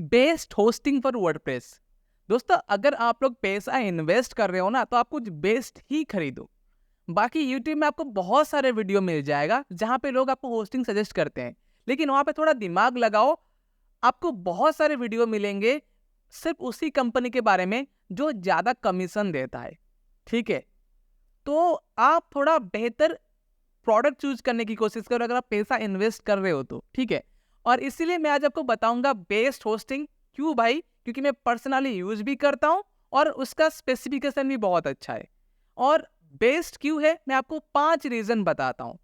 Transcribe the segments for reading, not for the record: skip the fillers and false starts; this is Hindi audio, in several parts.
Best hosting for WordPress. दोस्तों अगर आप लोग पैसा इन्वेस्ट कर रहे हो ना तो आप कुछ बेस्ट ही खरीदो। बाकी यूट्यूब में आपको बहुत सारे वीडियो मिल जाएगा जहां पे लोग आपको होस्टिंग सजेस्ट करते हैं, लेकिन वहां पे थोड़ा दिमाग लगाओ। आपको बहुत सारे वीडियो मिलेंगे सिर्फ उसी कंपनी के बारे में जो ज्यादा कमीशन देता है। ठीक है, तो आप थोड़ा बेहतर प्रोडक्ट चूज करने की कोशिश करो अगर आप पैसा इन्वेस्ट कर रहे हो तो। ठीक है, और इसीलिए मैं आज आपको बताऊंगा बेस्ट होस्टिंग। क्यों भाई? क्योंकि मैं पर्सनली यूज भी करता हूं और उसका स्पेसिफिकेशन भी बहुत अच्छा है। और बेस्ट क्यों है मैं आपको 5 रीजन बताता हूं।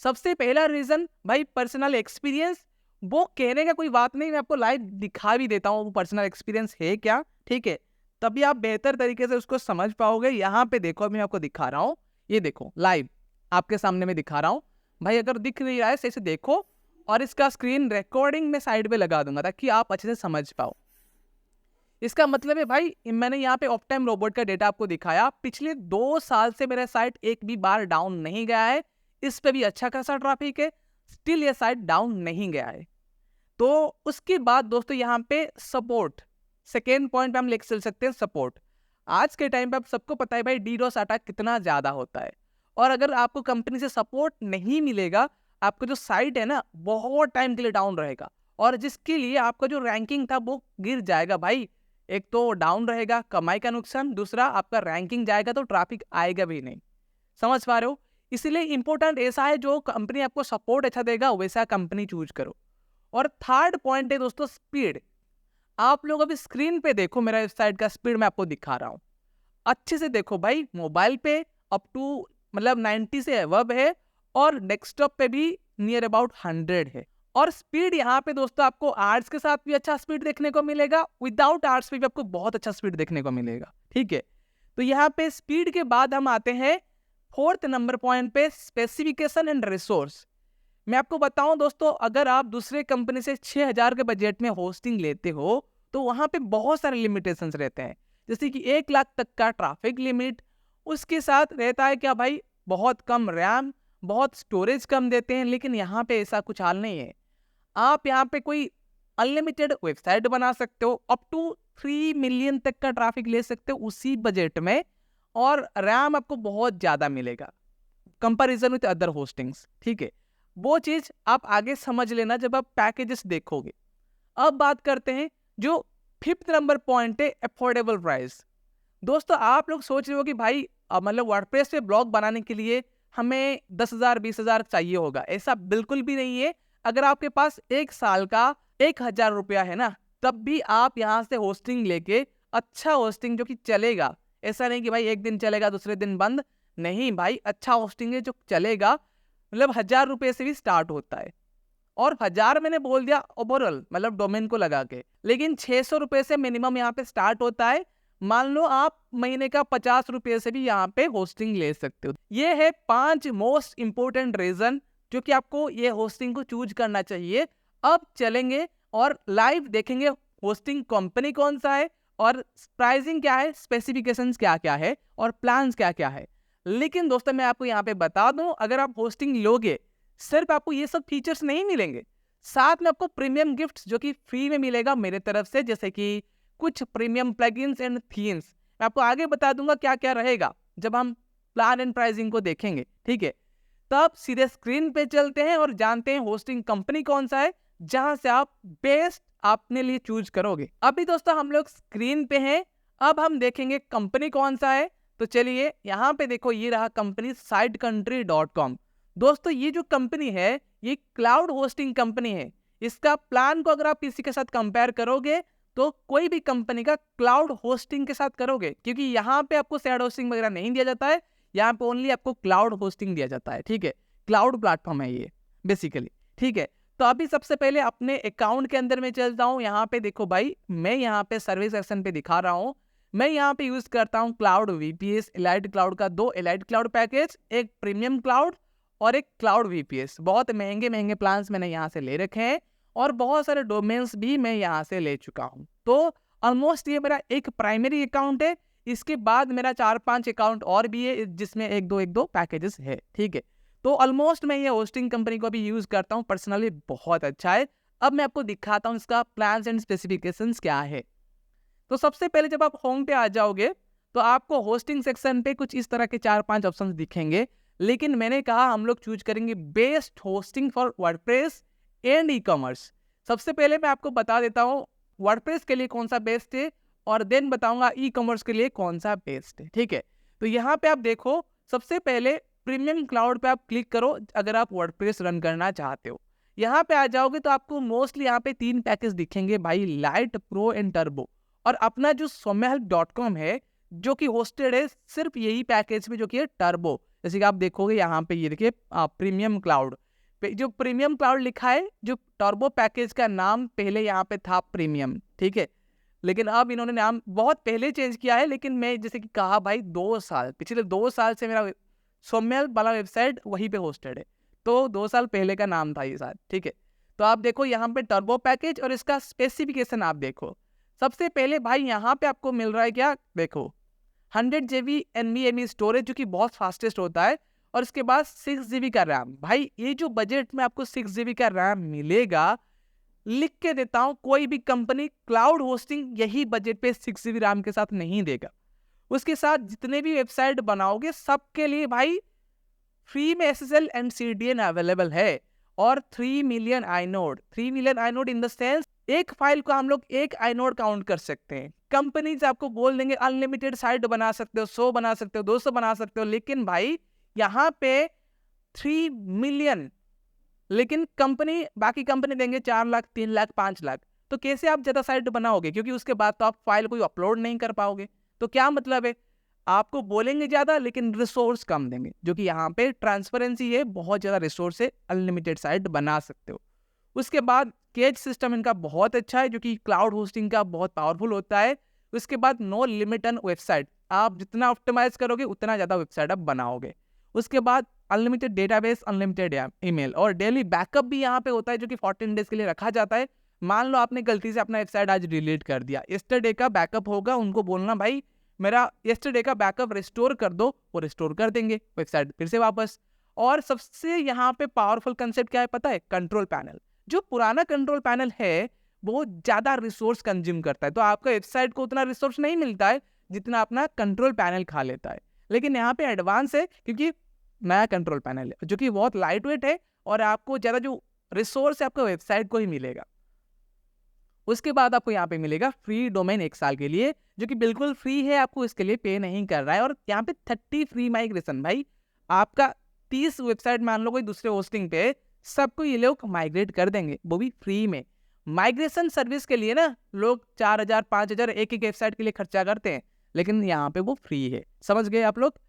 सबसे पहला रीजन भाई पर्सनल एक्सपीरियंस। वो कहने का कोई बात नहीं, मैं आपको लाइव दिखा भी देता हूं वो पर्सनल एक्सपीरियंस है क्या। ठीक है, तभी आप बेहतर तरीके से उसको समझ पाओगे। यहाँ पे देखो, मैं आपको दिखा रहा हूँ, ये देखो लाइव आपके सामने में दिखा रहा हूं। भाई अगर दिख नहीं रहा है सही से देखो, और इसका स्क्रीन रिकॉर्डिंग में साइड पे लगा दूंगा ताकि आप अच्छे से समझ पाओ। इसका मतलब है भाई, मैंने यहाँ पे ऑफ टाइम रोबोट का डेटा आपको दिखाया। पिछले 2 साल से मेरा साइट एक भी बार डाउन नहीं गया है। इस पे भी अच्छा खासा ट्रैफिक है, स्टिल ये साइट डाउन नहीं गया है। तो उसके बाद दोस्तों यहाँ पे सपोर्ट, सेकेंड पॉइंट पे हम लेके चल सकते हैं सपोर्ट। आज के टाइम पे आप सबको पता है भाई डीडोस अटैक कितना ज्यादा होता है, और अगर आपको कंपनी से सपोर्ट नहीं मिलेगा, आपका जो साइट है ना बहुत टाइम के लिए डाउन रहेगा, और जिसके लिए आपका जो रैंकिंग था वो गिर जाएगा भाई। एक तो डाउन रहेगा, कमाई का नुकसान, दूसरा आपका रैंकिंग जाएगा तो ट्रैफिक आएगा भी नहीं। समझ पा रहे हो? इसलिए इंपॉर्टेंट ऐसा है, जो कंपनी आपको सपोर्ट अच्छा देगा वैसा कंपनी चूज करो। और थर्ड पॉइंट है दोस्तों स्पीड। आप लोग अभी स्क्रीन पे देखो, मेरा इस साइड का स्पीड मैं आपको दिखा रहा हूं। अच्छे से देखो भाई, मोबाइल पे अप टू मतलब 90 से अबव है, और डेस्कटॉप पे भी नियर अबाउट 100 है। और स्पीड यहाँ पे दोस्तों आपको आर्ट्स के साथ भी अच्छा स्पीड देखने को मिलेगा, विदाउट आर्ट्स पे भी आपको बहुत अच्छा स्पीड देखने को मिलेगा। ठीक है, तो यहाँ पे स्पीड के बाद हम आते हैं फोर्थ नंबर पॉइंट पे, स्पेसिफिकेशन एंड रिसोर्स। मैं आपको बताऊं दोस्तों, अगर आप दूसरे कंपनी से 6000 के बजट में होस्टिंग लेते हो तो वहां पे बहुत सारे लिमिटेशंस रहते हैं, जैसे कि 1 लाख तक का ट्रैफिक लिमिट। उसके साथ रहता है क्या भाई, बहुत कम रैम, बहुत स्टोरेज कम देते हैं। लेकिन यहाँ पे ऐसा कुछ हाल नहीं है। आप यहाँ पे कोई अनलिमिटेड वेबसाइट बना सकते हो, अप टू 3 मिलियन तक का ट्रैफिक ले सकते हो उसी बजट में, और रैम आपको बहुत ज्यादा मिलेगा कंपैरिजन विद अदर होस्टिंग्स। ठीक है, वो चीज आप आगे समझ लेना जब आप पैकेजेस देखोगे। अब बात करते हैं जो फिफ्थ नंबर पॉइंट है, अफोर्डेबल प्राइस। दोस्तों आप लोग सोच रहे हो कि भाई मतलब वर्डप्रेस पे ब्लॉग बनाने के लिए हमें 10,000 20,000 चाहिए होगा। ऐसा बिल्कुल भी नहीं है। अगर आपके पास 1 साल का 1,000 रुपया है ना, तब भी आप यहाँ से होस्टिंग लेके अच्छा होस्टिंग जो कि चलेगा, ऐसा नहीं कि भाई एक दिन चलेगा दूसरे दिन बंद। नहीं भाई, अच्छा होस्टिंग है जो चलेगा, मतलब 1,000 रुपये से भी स्टार्ट होता है। और 1,000 मैंने बोल दिया ओवरऑल, मतलब डोमेन को लगा के, लेकिन 600 रुपये से मिनिमम यहाँ पे स्टार्ट होता है। मान लो आप महीने का 50 रुपये से भी यहाँ पे होस्टिंग ले सकते हो। ये है 5 मोस्ट इंपोर्टेंट रीजन जो कि आपको ये होस्टिंग को चूज करना चाहिए। अब चलेंगे और लाइव देखेंगे होस्टिंग कंपनी कौन सा है, और प्राइसिंग क्या है, स्पेसिफिकेशंस क्या क्या है, और प्लान्स क्या क्या है। लेकिन दोस्तों मैं आपको यहाँ पे बता दूं, अगर आप होस्टिंग लोगे सिर्फ आपको ये सब फीचर्स नहीं मिलेंगे, साथ में आपको प्रीमियम गिफ्ट्स जो कि फ्री में मिलेगा मेरे तरफ से, जैसे कि कुछ प्रीमियम प्लगइन्स एंड थीम्स। मैं आपको आगे बता दूंगा क्या क्या रहेगा जब हम प्लान एंड प्राइसिंग को देखेंगे। ठीक है, तब सीधे स्क्रीन पे चलते हैं और जानते हैं होस्टिंग कंपनी कौन सा है जहां से आप बेस्ट अपने लिए चूज करोगे। अभी दोस्तों हम लोग स्क्रीन पे हैं, अब हम देखेंगे कंपनी कौन सा है। तो चलिए यहाँ पे देखो, ये रहा कंपनी SiteCountry.com। दोस्तों ये जो कंपनी है ये क्लाउड होस्टिंग कंपनी है। इसका प्लान को अगर आप किसी के साथ कंपेयर करोगे तो कोई भी कंपनी का क्लाउड होस्टिंग के साथ करोगे, क्योंकि यहाँ पे आपको शेयर होस्टिंग वगैरह नहीं दिया जाता है, यहाँ पे ओनली आपको क्लाउड होस्टिंग दिया जाता है। ठीक है, क्लाउड प्लेटफॉर्म है ये बेसिकली। ठीक है, तो अभी सबसे पहले अपने अकाउंट के अंदर में चलता हूँ। यहाँ पे देखो भाई, मैं यहाँ पे सर्विस सेक्शन पे दिखा रहा हूँ। मैं यहाँ पे यूज करता हूँ क्लाउड VPS एलाइट क्लाउड का 2 एलाइट क्लाउड पैकेज, एक प्रीमियम क्लाउड और एक क्लाउड VPS। बहुत महंगे महंगे प्लान्स मैंने यहाँ से ले रखे हैं, और बहुत सारे डोमेन्स भी मैं यहाँ से ले चुका हूँ। तो ऑलमोस्ट ये मेरा एक प्राइमरी अकाउंट है। इसके बाद मेरा 4-5 अकाउंट और भी है जिसमें एक दो पैकेजेस है। ठीक है, तो ऑलमोस्ट मैं ये होस्टिंग कंपनी को भी यूज करता हूँ पर्सनली, बहुत अच्छा है। अब मैं आपको दिखाता हूँ इसका प्लान्स एंड स्पेसिफिकेशंस क्या है। तो सबसे पहले जब आप होम पे आ जाओगे तो आपको होस्टिंग सेक्शन पे कुछ इस तरह के 4-5 ऑप्शंस दिखेंगे, लेकिन मैंने कहा हम लोग चूज करेंगे best hosting for WordPress and e commerce. सबसे पहले मैं आपको बता देता हूँ वर्डप्रेस के लिए कौन सा बेस्ट है और देन बताऊंगा ई कॉमर्स के लिए कौन सा बेस्ट है, ठीक है। तो यहाँ पे आप देखो, सबसे पहले प्रीमियम क्लाउड पे आप क्लिक करो अगर आप वर्डप्रेस रन करना चाहते हो। यहाँ पे आ जाओगे तो आपको मोस्टली यहाँ पे 3 पैकेज दिखेंगे भाई, लाइट, प्रो एंड टर्बो। और अपना जो soumyahelp.com है जो कि होस्टेड है सिर्फ यही पैकेज में, जो कि है टर्बो। जैसे कि आप देखोगे यहाँ पे ये देखिए प्रीमियम क्लाउड पे जो प्रीमियम क्लाउड लिखा है, जो टर्बो पैकेज का नाम पहले यहाँ पे था प्रीमियम, ठीक है। लेकिन अब इन्होंने नाम बहुत पहले चेंज किया है, लेकिन मैं जैसे कि कहा भाई 2 साल, पिछले 2 साल से मेरा soumyahelp वाला वेबसाइट वहीं पे होस्टेड है, तो 2 साल पहले का नाम था ये शायद, ठीक है। तो आप देखो यहाँ पे टर्बो पैकेज और इसका स्पेसिफिकेशन आप देखो। सबसे पहले भाई यहाँ पे आपको मिल रहा है क्या, देखो 100 GB NVMe स्टोरेज जो कि बहुत फास्टेस्ट होता है, और इसके बाद 6 GB का रैम। भाई ये जो बजट में आपको 6 GB का रैम मिलेगा, लिख के देता हूँ कोई भी कंपनी क्लाउड होस्टिंग यही बजट पे 6 GB रैम के साथ नहीं देगा। उसके साथ जितने भी वेबसाइट बनाओगे सबके लिए भाई फ्री में SSL एंड CDN अवेलेबल है, और 3 million inode, 3 million inode in the sense एक फाइल को हम लोग एक आइनोड काउंट कर सकते हैं। कंपनीज आपको बोल देंगे अनलिमिटेड साइट बना सकते हो, 100 बना सकते हो, 200 बना सकते हो, लेकिन भाई यहाँ पे 3 मिलियन, लेकिन कंपनी, बाकी कंपनी देंगे 4 लाख, 3 लाख, 5 लाख। तो कैसे आप ज्यादा साइट बनाओगे, क्योंकि उसके बाद तो आप फाइल कोई अपलोड नहीं कर पाओगे। तो क्या मतलब है, आपको बोलेंगे ज्यादा लेकिन रिसोर्स कम देंगे, जो कि यहाँ पे ट्रांसपेरेंसी है, बहुत ज्यादा रिसोर्स है, अनलिमिटेड साइट बना सकते हो। उसके बाद केज सिस्टम इनका बहुत अच्छा है, जो कि क्लाउड होस्टिंग का बहुत पावरफुल होता है। उसके बाद नो लिमिट ऑन वेबसाइट, आप जितना ऑप्टिमाइज करोगे उतना ज्यादा वेबसाइट आप बनाओगे। उसके बाद अनलिमिटेड डेटाबेस, अनलिमिटेड ईमेल, और डेली बैकअप भी यहाँ पे होता है, जो कि 14 डेज के लिए रखा जाता है। मान लो आपने गलती से अपना वेबसाइट आज डिलीट कर दिया, यस्टरडे का बैकअप होगा, उनको बोलना भाई मेरा यस्टरडे का बैकअप रिस्टोर कर दो, वो रिस्टोर कर देंगे वेबसाइट फिर से वापस। और सबसे यहाँ पे पावरफुल कंसेप्ट क्या है पता है, कंट्रोल पैनल। जो पुराना कंट्रोल पैनल है वो ज्यादा रिसोर्स कंज्यूम करता है, तो आपका वेबसाइट को उतना रिसोर्स नहीं मिलता है जितना अपना कंट्रोल पैनल खा लेता है। लेकिन यहाँ पे एडवांस है, क्योंकि नया कंट्रोल पैनल है जो कि बहुत लाइट वेट है, और आपको ज्यादा जो रिसोर्स है आपका वेबसाइट को ही मिलेगा। उसके बाद आपको यहाँ पे मिलेगा फ्री डोमेन 1 साल के लिए, जो कि बिल्कुल फ्री है, आपको इसके लिए पे नहीं कर रहा है। और यहाँ पे 30 फ्री माइग्रेशन, भाई आपका 30 वेबसाइट मान लो कोई दूसरे होस्टिंग पे, सबको ये लोग माइग्रेट कर देंगे, वो भी फ्री में। माइग्रेशन सर्विस के लिए ना लोग 4000 5000 एक वेबसाइट के लिए खर्चा करते हैं, लेकिन यहाँ पे वो फ्री है, समझ गए आप लोग।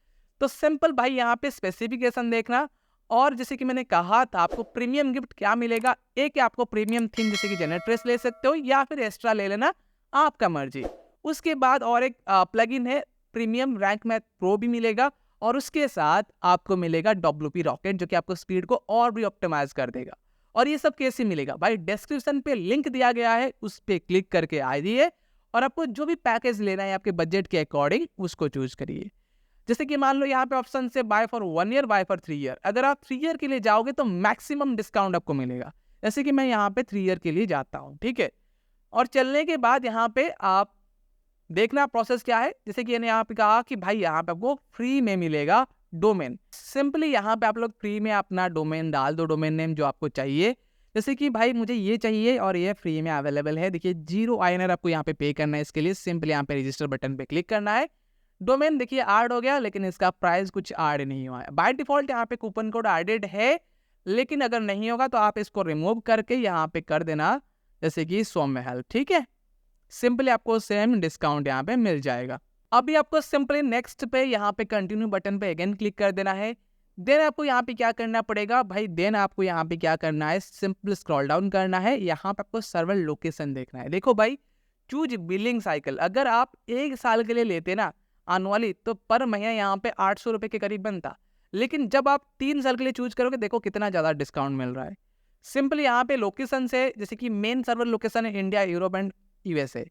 तो सिंपल भाई यहाँ पे स्पेसिफिकेशन देखना। और जैसे कि मैंने कहा था आपको प्रीमियम गिफ्ट क्या मिलेगा, एक आपको प्रीमियम थीम जैसे कि जनरेट्रेस ले सकते हो, या फिर एक्स्ट्रा ले लेना, आपका मर्जी। उसके बाद और एक प्लगइन है प्रीमियम रैंक मैथ प्रो भी मिलेगा, और उसके साथ आपको मिलेगा WP रॉकेट, जो कि आपको स्पीड को और भी ऑप्टिमाइज कर देगा। और ये सब कैसे मिलेगा भाई, डिस्क्रिप्शन पे लिंक दिया गया है, उस पे क्लिक करके आइए, और आपको जो भी पैकेज लेना है आपके बजट के अकॉर्डिंग उसको चूज करिए। जैसे कि मान लो यहाँ पे ऑप्शन से buy for 1 year, buy for 3 year. अगर आप 3 ईयर के लिए जाओगे तो मैक्सिमम डिस्काउंट आपको मिलेगा, जैसे कि मैं यहाँ पे 3 ईयर के लिए जाता हूँ, ठीक है। और चलने के बाद यहाँ पे आप देखना प्रोसेस क्या है, जैसे कि मैंने यहाँ पे कहा कि भाई यहाँ पे आपको फ्री में मिलेगा डोमेन। सिंपली यहाँ पे आप लोग फ्री में अपना डोमेन डाल दो, डोमेन नेम जो आपको चाहिए। जैसे कि भाई मुझे ये चाहिए और ये फ्री में अवेलेबल है, देखिए 0 INR आपको यहाँ पे पे करना है। इसके लिए सिंपली यहाँ पे रजिस्टर बटन पे क्लिक करना है। डोमेन देखिए ऐड हो गया, लेकिन इसका प्राइस कुछ ऐड नहीं हुआ है। बाय डिफॉल्ट यहाँ पे कूपन कोड एडेड है, लेकिन अगर नहीं होगा तो आप इसको रिमूव करके यहाँ पे कर देना, जैसे कि soumyahelp, ठीक है। सिंपली आपको सेम डिस्काउंट यहाँ पे मिल जाएगा। अभी आपको सिंपली नेक्स्ट पे यहाँ पे कंटिन्यू बटन पे अगेन क्लिक कर देना है। देन आपको यहाँ पे क्या करना पड़ेगा भाई, देन आपको यहाँ पे क्या करना है, सिंपल स्क्रॉल डाउन करना है। यहाँ पे आपको सर्वर लोकेशन देखना है। देखो भाई, चूज बिलिंग साइकिल, अगर आप 1 साल के लिए लेते ना एनुअली, तो पर महीने यहाँ पे 800 रुपये के करीब बनता। लेकिन जब आप 3 साल के लिए चूज करोगे, देखो कितना ज़्यादा डिस्काउंट मिल रहा है। सिंपली यहाँ पे लोकेशन से, जैसे कि मेन सर्वर लोकेशन है इंडिया, यूरोप एंड USA।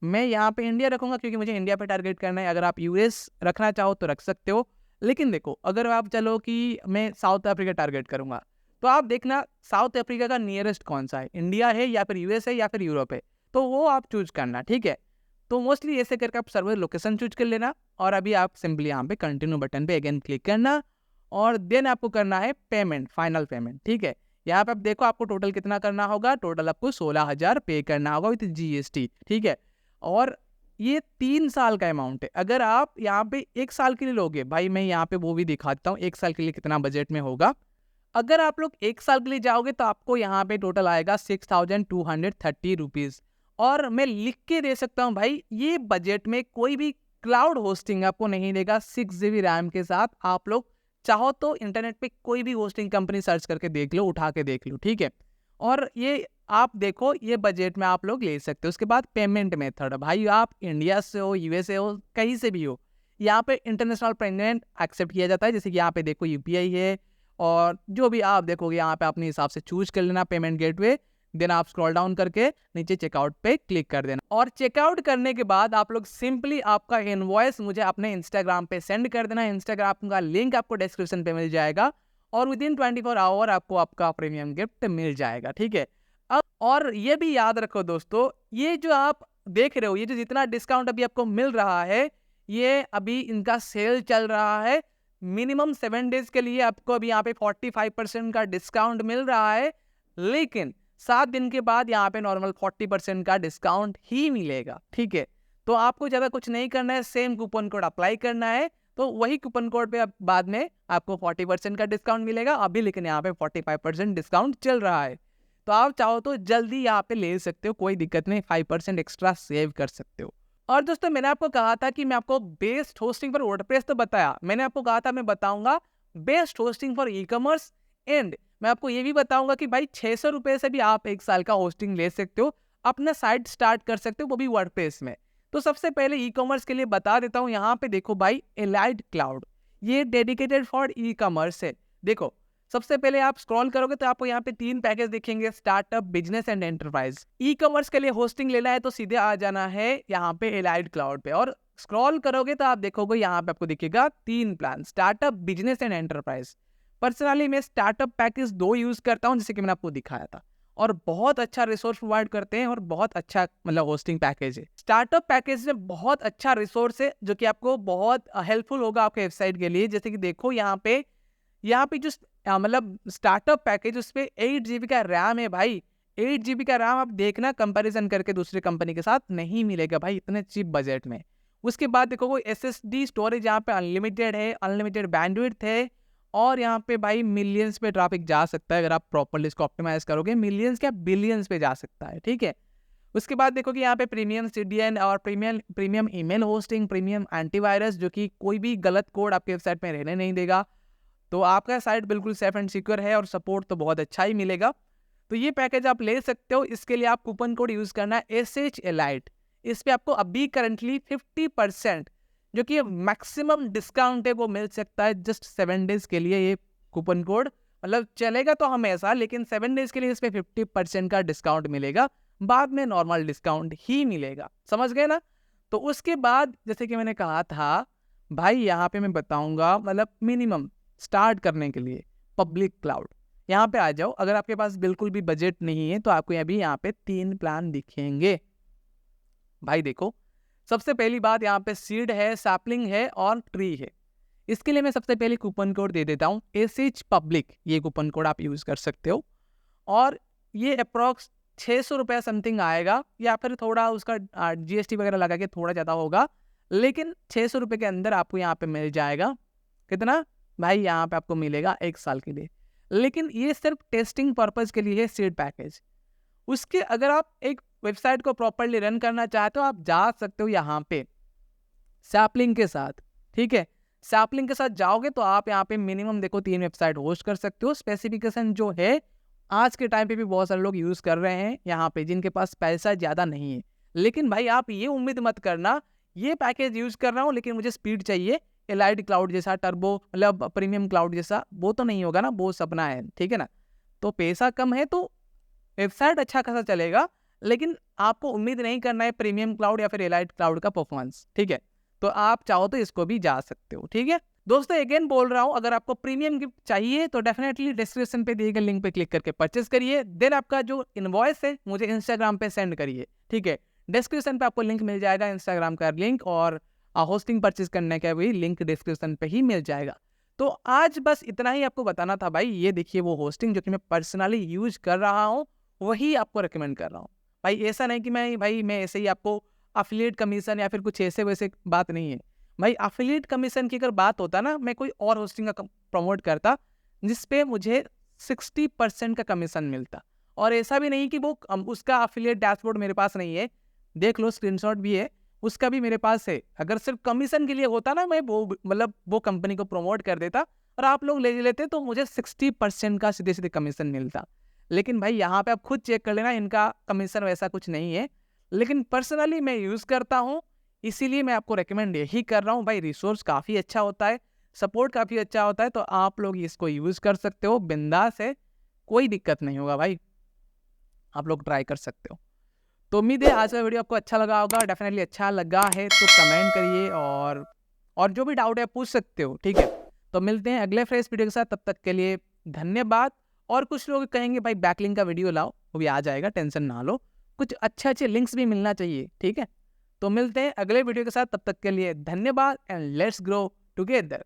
मैं यहाँ पे इंडिया रखूंगा क्योंकि मुझे इंडिया पे टारगेट करना है। अगर आप US रखना चाहो तो रख सकते हो, लेकिन देखो अगर आप चलो कि मैं साउथ अफ्रीका टारगेट करूंगा, तो आप देखना साउथ अफ्रीका का नियरेस्ट कौन सा है, इंडिया है या फिर यूएस है या फिर यूरोप है, तो वो आप चूज करना, ठीक है। तो मोस्टली ऐसे करके आप सर्वर लोकेशन चूज कर लेना और अभी आप सिंपली यहाँ पे कंटिन्यू बटन पे अगेन क्लिक करना और देन आपको करना है पेमेंट, फाइनल पेमेंट, ठीक है। यहाँ पे आप देखो आपको टोटल कितना करना होगा, टोटल आपको 16,000 पे करना होगा विद जीएसटी, ठीक है। और ये 3 साल का अमाउंट है। अगर आप यहाँ पे 1 साल के लिए लोगे, भाई मैं यहाँ पे वो भी दिखाता हूँ 1 साल के लिए कितना बजट में होगा। अगर आप लोग 1 साल के लिए जाओगे तो आपको यहाँ पे टोटल आएगा 6,230 रुपीज़। और मैं लिख के दे सकता हूँ भाई, ये बजट में कोई भी क्लाउड होस्टिंग आपको नहीं देगा। 6 GB रैम के साथ आप लोग चाहो तो इंटरनेट पे कोई भी होस्टिंग कंपनी सर्च करके देख लो, उठा के देख लो, ठीक है। और ये आप देखो ये बजट में आप लोग ले सकते हो। उसके बाद पेमेंट मेथड, भाई आप इंडिया से हो, यूएसए हो, कहीं से भी हो, यहाँ पे इंटरनेशनल पेमेंट एक्सेप्ट किया जाता है। जैसे कि यहाँ पे देखो यूपीआई है और जो भी आप देखोगे यहाँ पे अपने हिसाब से चूज कर लेना पेमेंट गेटवे। देन आप स्क्रॉल डाउन करके नीचे चेकआउट पे क्लिक कर देना और चेकआउट करने के बाद आप लोग सिंपली आपका इनवॉइस मुझे अपने इंस्टाग्राम पे सेंड कर देना। इंस्टाग्राम का लिंक आपको डिस्क्रिप्शन पे मिल जाएगा और विदिन 24 आवर आपको आपका प्रीमियम गिफ्ट मिल जाएगा, ठीक है। अब और ये भी याद रखो दोस्तों, ये जो आप देख रहे हो, ये जो जितना डिस्काउंट अभी आपको मिल रहा है, ये अभी इनका सेल चल रहा है। मिनिमम 7 डेज के लिए आपको अभी यहाँ पे 45% का डिस्काउंट मिल रहा है, लेकिन 7 दिन के बाद यहाँ पे नॉर्मल 40% का डिस्काउंट ही मिलेगा, ठीक है। तो आपको ज़्यादा कुछ नहीं करना है, सेम कूपन कोड अप्लाई करना है, तो वही कूपन कोड पे बाद में आपको 40% का डिस्काउंट मिलेगा अभी, लेकिन यहाँ पे 45% डिस्काउंट चल रहा है। तो आप चाहो तो जल्दी यहाँ पे ले सकते हो, कोई दिक्कत नहीं, 5% एक्स्ट्रा सेव कर सकते हो। और दोस्तों मैंने आपको कहा था कि मैं आपको बेस्ट होस्टिंग फॉर वर्डप्रेस तो बताया, मैंने आपको कहा था मैं बताऊंगा best hosting for e commerce, and मैं आपको ये भी बताऊंगा कि भाई 600 रुपये से भी आप 1 साल का होस्टिंग ले सकते हो, अपना साइट स्टार्ट कर सकते हो, वो भी वर्डप्रेस में। तो सबसे पहले ई कॉमर्स के लिए बता देता हूँ, यहाँ पे देखो भाई एलाइड क्लाउड, ये डेडिकेटेड फॉर ई कॉमर्स है। देखो सबसे पहले आप स्क्रॉल करोगे तो आपको यहाँ पे 3 पैकेज दिखेंगे, startup, business and enterprise. E commerce के लिए होस्टिंग लेना है तो सीधे आ जाना है यहाँ पे एलाइड क्लाउड पे, और स्क्रॉल करोगे तो आप देखोगे यहाँ पे आपको दिखेगा 3 plan, startup, business and enterprise. Personally मैं स्टार्टअप पैकेज 2 यूज करता हूँ, जैसे कि मैंने आपको दिखाया था, और बहुत अच्छा रिसोर्स प्रोवाइड करते हैं और बहुत अच्छा मतलब होस्टिंग पैकेज है। स्टार्टअप पैकेज में बहुत अच्छा रिसोर्स है जो कि आपको बहुत हेल्पफुल होगा आपके वेबसाइट के लिए। जैसे कि देखो यहाँ पे जो मतलब स्टार्टअप पैकेज, उस पर 8 GB का रैम है भाई। 8 GB का रैम आप देखना कंपैरिजन करके दूसरे कंपनी के साथ नहीं मिलेगा भाई इतने चीप बजट में। उसके बाद देखो वो SSD स्टोरेज यहाँ पे अनलिमिटेड है, अनलिमिटेड बैंडविड्थ है, और यहाँ पे भाई मिलियंस पे ट्रैफिक जा सकता है अगर आप प्रॉपर्ली इसको ऑप्टिमाइज करोगे, मिलियंस क्या बिलियंस पे जा सकता है, ठीक है। उसके बाद देखो कि यहाँ पे प्रीमियम CDN और premium email hosting, premium antivirus, जो कि कोई भी गलत कोड आपके वेबसाइट में रहने नहीं देगा, तो आपका साइट बिल्कुल सेफ एंड सिक्योर है और सपोर्ट तो बहुत अच्छा ही मिलेगा। तो ये पैकेज आप ले सकते हो। इसके लिए आप कूपन कोड यूज करना है SHELITE। इस पे आपको अभी करंटली 50% जो कि मैक्सिमम डिस्काउंट है वो मिल सकता है जस्ट 7 डेज के लिए। ये कूपन कोड मतलब चलेगा तो हमेशा, लेकिन 7 डेज के लिए इस पे 50% का डिस्काउंट मिलेगा, बाद में नॉर्मल डिस्काउंट ही मिलेगा, समझ गए ना। तो उसके बाद जैसे कि मैंने कहा था भाई, यहाँ पे मैं बताऊंगा मतलब मिनिमम स्टार्ट करने के लिए पब्लिक क्लाउड, यहाँ पे आ जाओ। अगर आपके पास बिल्कुल भी बजट नहीं है तो आपको अभी यहाँ पे 3 प्लान दिखेंगे भाई। देखो सबसे पहली बात, यहाँ पे सीड है, सैपलिंग है और ट्री है। इसके लिए मैं सबसे पहले कूपन कोड दे देता हूँ SH पब्लिक, ये कूपन कोड आप यूज कर सकते हो, और ये अप्रॉक्स 600 रुपये समथिंग आएगा, या फिर थोड़ा उसका GST वगैरह लगा के थोड़ा ज़्यादा होगा, लेकिन 600 रुपये के अंदर आपको यहाँ पे मिल जाएगा। कितना भाई, यहाँ पे आपको मिलेगा 1 साल के लिए, लेकिन ये सिर्फ टेस्टिंग पर्पज के लिए है सीड पैकेज। उसके अगर आप एक वेबसाइट को प्रॉपरली रन करना चाहते हो, आप जा सकते हो यहाँ पे सैपलिंग के साथ, ठीक है। सैपलिंग के साथ जाओगे तो आप यहाँ पे मिनिमम देखो 3 वेबसाइट होस्ट कर सकते हो। स्पेसिफिकेशन जो है आज के टाइम पे भी बहुत सारे लोग यूज़ कर रहे हैं यहाँ पे, जिनके पास पैसा ज़्यादा नहीं है। लेकिन भाई आप ये उम्मीद मत करना ये पैकेज यूज़ कर रहा हूँ लेकिन मुझे स्पीड चाहिए, एलाइड क्लाउड जैसा, टर्बो मतलब प्रीमियम क्लाउड जैसा, वो तो नहीं होगा ना, वो सपना है, ठीक है ना। तो पैसा कम है तो वेबसाइट अच्छा खासा चलेगा, लेकिन आपको उम्मीद नहीं करना है प्रीमियम क्लाउड या फिर एलाइड क्लाउड का परफॉर्मेंस, ठीक है। तो आप चाहो तो इसको भी जा सकते हो, ठीक है। दोस्तों अगेन बोल रहा हूँ, अगर आपको प्रीमियम गिफ्ट चाहिए तो डेफिनेटली डिस्क्रिप्शन पे दिए गए लिंक पे क्लिक करके परचेस करिए। देन आपका जो इनवॉइस है मुझे इंस्टाग्राम पे सेंड करिए, ठीक है। डिस्क्रिप्शन पे आपको लिंक मिल जाएगा, इंस्टाग्राम का लिंक, और होस्टिंग परचेस करने का भी लिंक डिस्क्रिप्शन पे ही मिल जाएगा। तो आज बस इतना ही आपको बताना था भाई। ये देखिए वो होस्टिंग जो कि मैं पर्सनली यूज कर रहा हूँ, वही आपको रिकमेंड कर रहा हूँ भाई। ऐसा नहीं कि मैं ऐसे ही आपको अफिलिएट कमीशन या फिर कुछ ऐसे वैसे बात नहीं है भाई। अफिलिएट कमीशन की अगर बात होता ना, मैं कोई और होस्टिंग का प्रमोट करता जिसपे मुझे 60% का कमीशन मिलता। और ऐसा भी नहीं कि वो उसका अफिलिएट डैशबोर्ड मेरे पास नहीं है, देख लो स्क्रीनशॉट भी है, उसका भी मेरे पास है। अगर सिर्फ कमीशन के लिए होता ना, मैं वो मतलब वो कंपनी को प्रमोट कर देता और आप लोग ले लेते, तो मुझे 60% का सीधे सीधे कमीशन मिलता। लेकिन भाई यहाँ पे आप खुद चेक कर लेना, इनका कमीशन वैसा कुछ नहीं है। लेकिन पर्सनली मैं यूज़ करता हूँ, इसीलिए मैं आपको रेकमेंड यही कर रहा हूँ भाई। रिसोर्स काफ़ी अच्छा होता है, सपोर्ट काफ़ी अच्छा होता है, तो आप लोग इसको यूज़ कर सकते हो, बिंदास है, कोई दिक्कत नहीं होगा भाई, आप लोग ट्राई कर सकते हो। तो उम्मीद है आज का वीडियो आपको अच्छा लगा होगा। डेफिनेटली अच्छा लगा है तो कमेंट करिए, और जो भी डाउट है पूछ सकते हो, ठीक है। तो मिलते हैं अगले फ्रेश वीडियो के साथ, तब तक के लिए धन्यवाद। और कुछ लोग कहेंगे भाई बैकलिंक का वीडियो लाओ, वो भी आ जाएगा, टेंशन ना लो। कुछ अच्छे अच्छे लिंक्स भी मिलना चाहिए, ठीक है। तो मिलते हैं अगले वीडियो के साथ, तब तक के लिए धन्यवाद एंड लेट्स ग्रो टुगेदर।